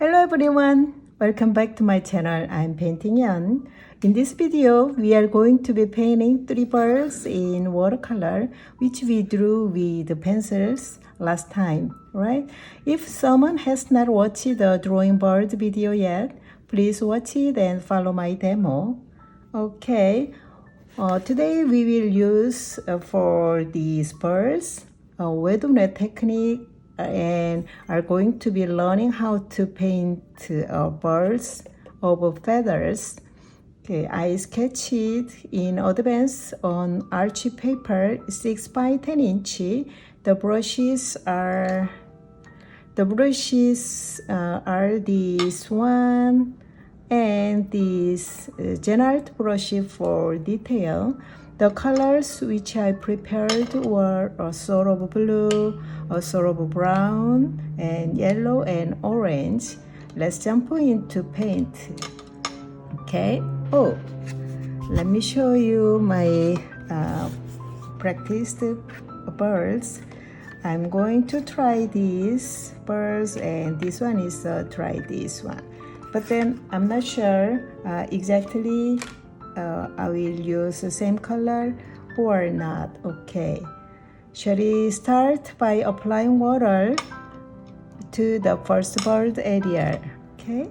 Hello everyone, welcome back to my channel. I'm Painting Yan. In this video, we are going to be painting 3 birds in watercolor, which we drew with pencils last time, right? If someone has not watched the drawing bird video yet, please watch it and follow my demo. Okay, today we will use for these birds a wet technique and are going to be learning how to paint birds of feathers. Okay, I sketched it in advance on archie paper 6 by 10 inch. The brushes are this one and this general brush for detail. The colors which I prepared were a sort of blue, a sort of brown, and yellow and orange. Let's jump into paint. Okay. Oh, let me show you my practiced birds. I'm going to try these birds, and this one is try this one. But then I'm not sure exactly I will use the same color or not. Okay. Shall we start by applying water to the first bird area? Okay.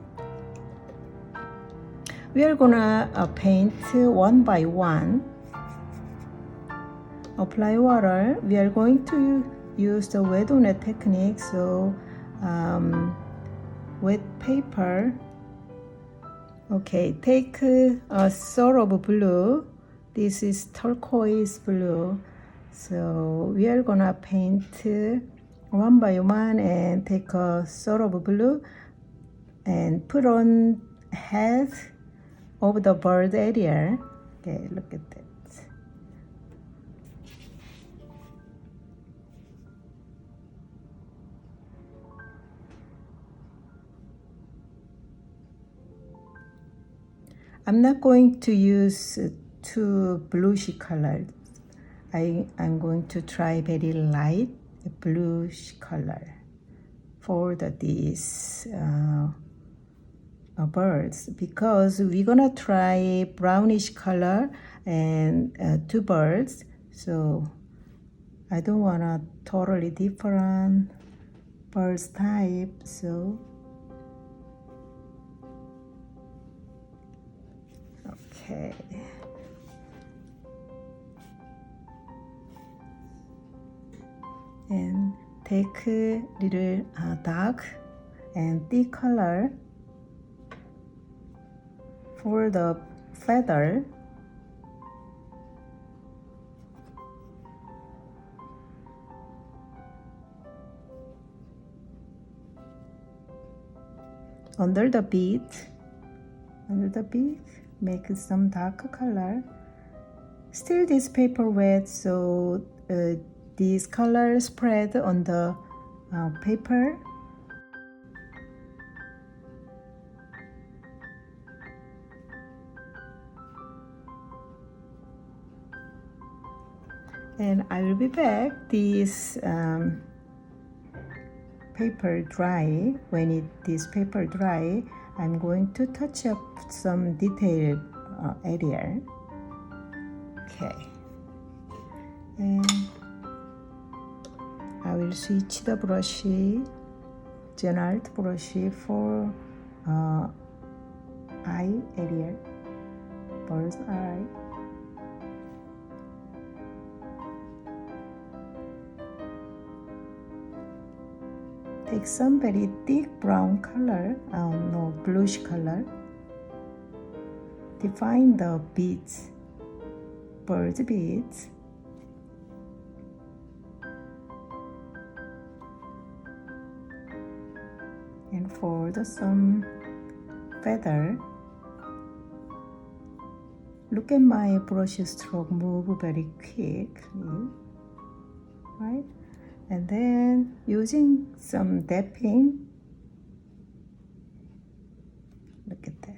We are gonna paint one by one. Apply water. We are going to use the wet technique. So wet paper. Okay, take a sort of blue. This is turquoise blue. So we are gonna paint one by one and take a sort of blue and put on head of the bird area. Okay, look at that. I'm not going to use too bluish color. I'm going to try very light bluish color for these birds, because we're gonna try brownish color and 2 birds. So I don't want a totally different birds type. So okay. And take a little dark and thick color for the feather. Under the beak, make some dark color. Still this paper wet, so these colors spread on the paper. And I will be back this paper dry. When this paper dry, I'm going to touch up some detailed area. Okay. And I will switch the brush, general brush for eye area, bird's eye. Take some very thick brown color, no, bluish color. Define the beads, bird beads. And for some feather, look at my brush stroke move very quickly, right? And then using some dapping, look at that.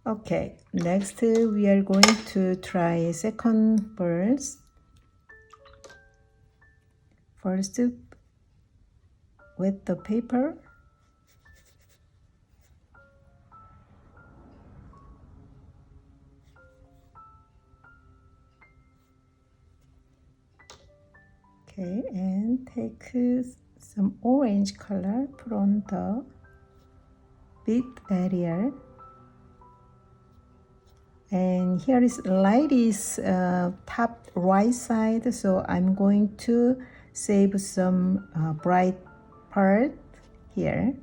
Okay, next we are going to try second verse. First, with the paper. Okay, and take some orange color from the bit area. And here is light is top right side, so I'm going to save some bright part here.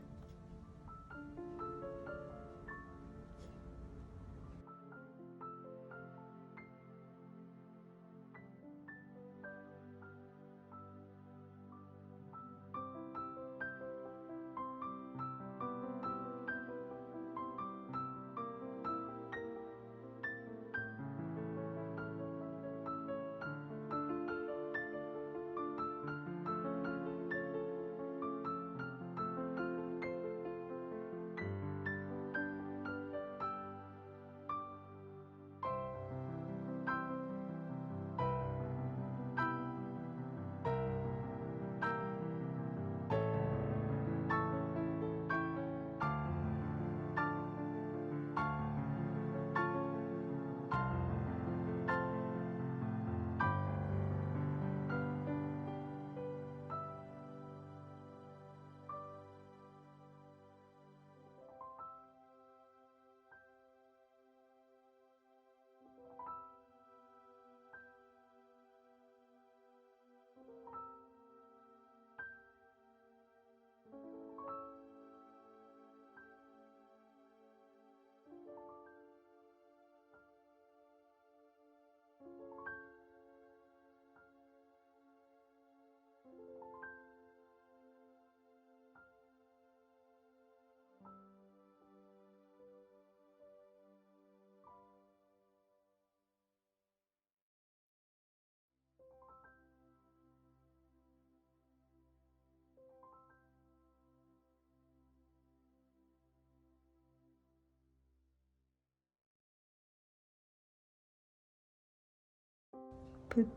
Put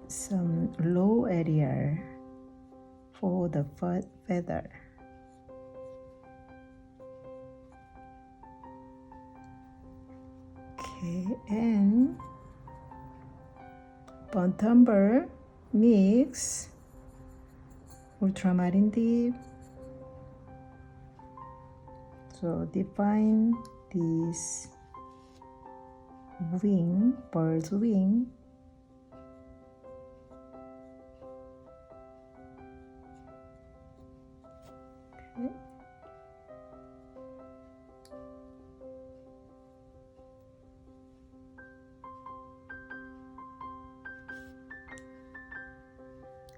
some low area for the feather. Okay, and burnt umber mix ultramarine deep. So define this wing, bird's wing. Okay.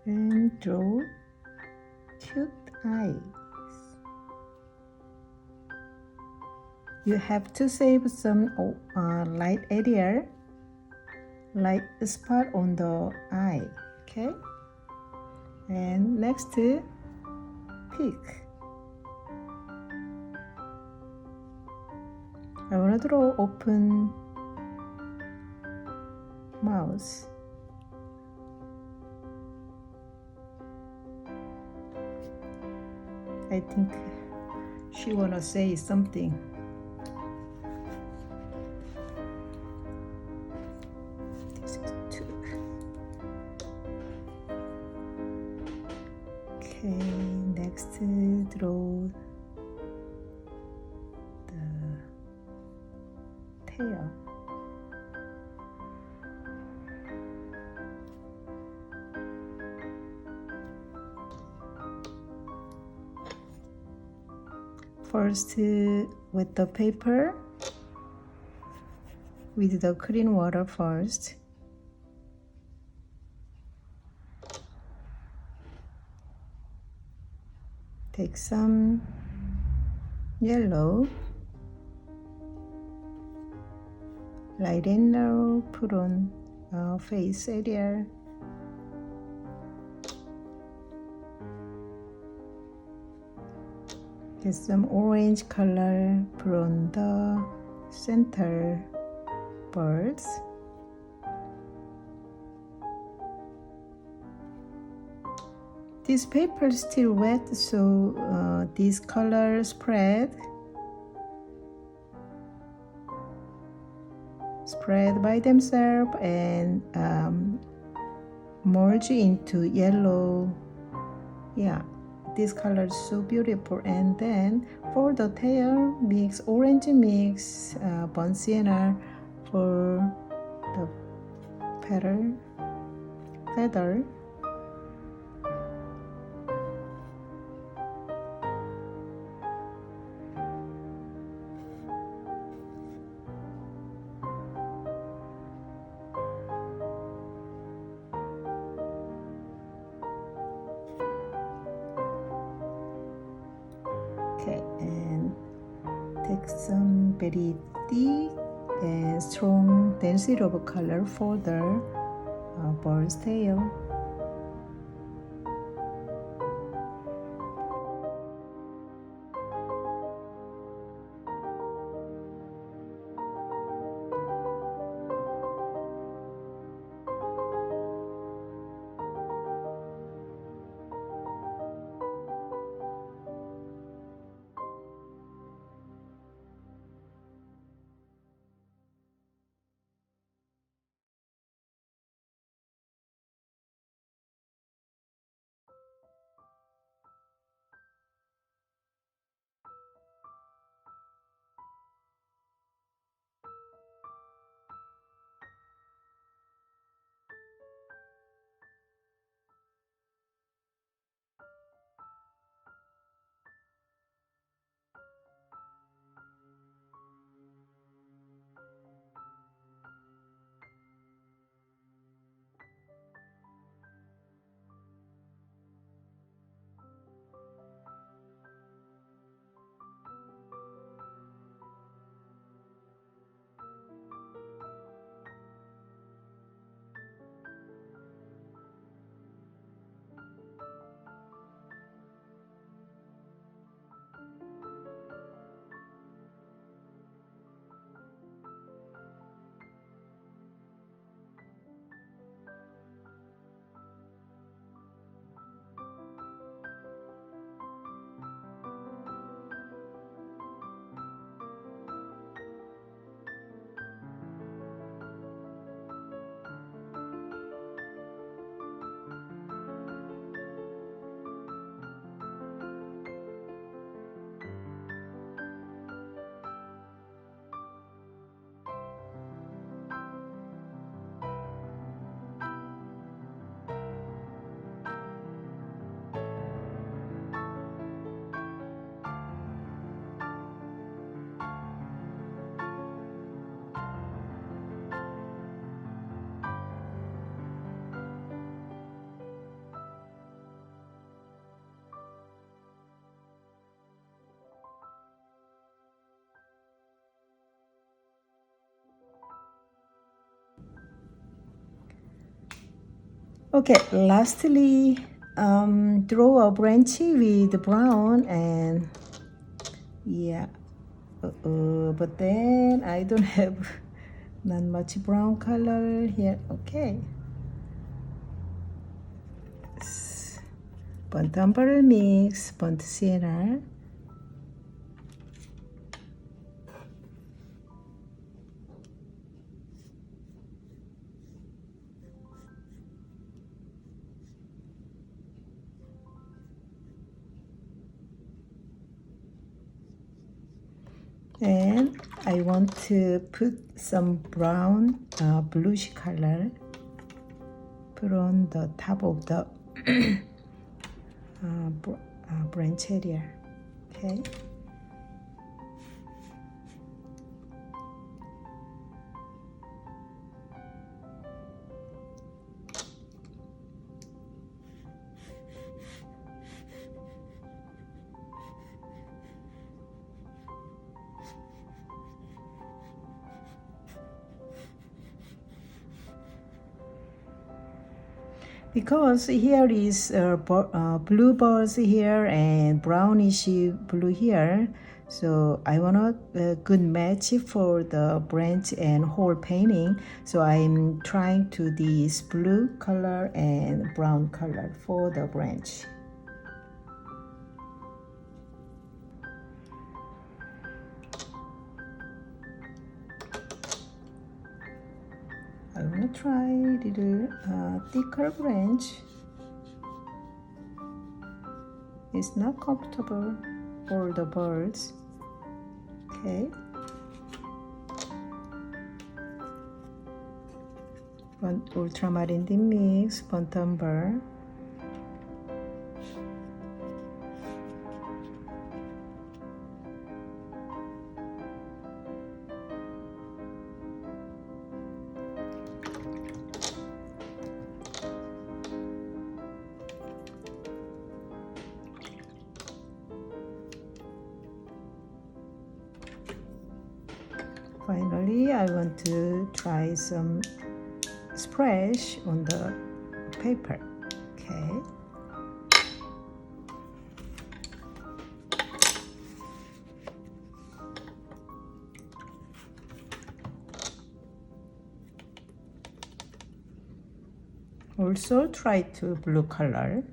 And draw cute eyes. You have to save some light area, light spot on the eye. Okay. And next, pick. I want to draw open mouth. I think she wanna say something. This is two. Okay, next draw the tail. First, with the paper, with the clean water first. Take some yellow, light yellow, put on face area. Get some orange color from the center birds. This paper is still wet, so this color spread by themselves and merge into yellow. Yeah, this color is so beautiful. And then for the tail, mix orange mix burnt sienna for the feather. Okay, and take some very thick and strong density of color for the bird's tail. Okay, lastly, draw a branch with brown and yeah, but then I don't have not much brown color here. Okay, burnt umber mix, burnt sienna. And I want to put some brown bluish color put on the top of the branch area. Okay. Because here is blue birds here and brownish blue here, So I want a good match for the branch and whole painting. So I'm trying to this blue color and brown color for the branch. I want to try little thicker branch. It's not comfortable for the birds. Okay. Ultramarine mix, Pontumber. Finally, I want to try some splash on the paper. Okay. Also try to blue color.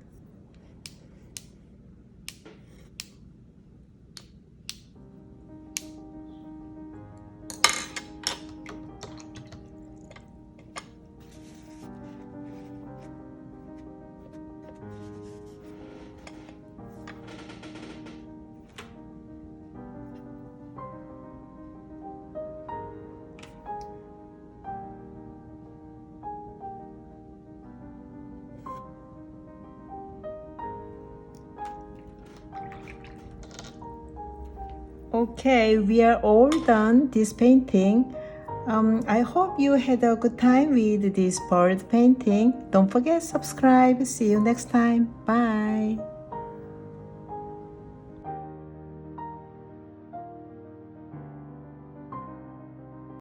Okay, we are all done this painting. I hope you had a good time with this bird painting. Don't forget subscribe. See you next time. Bye.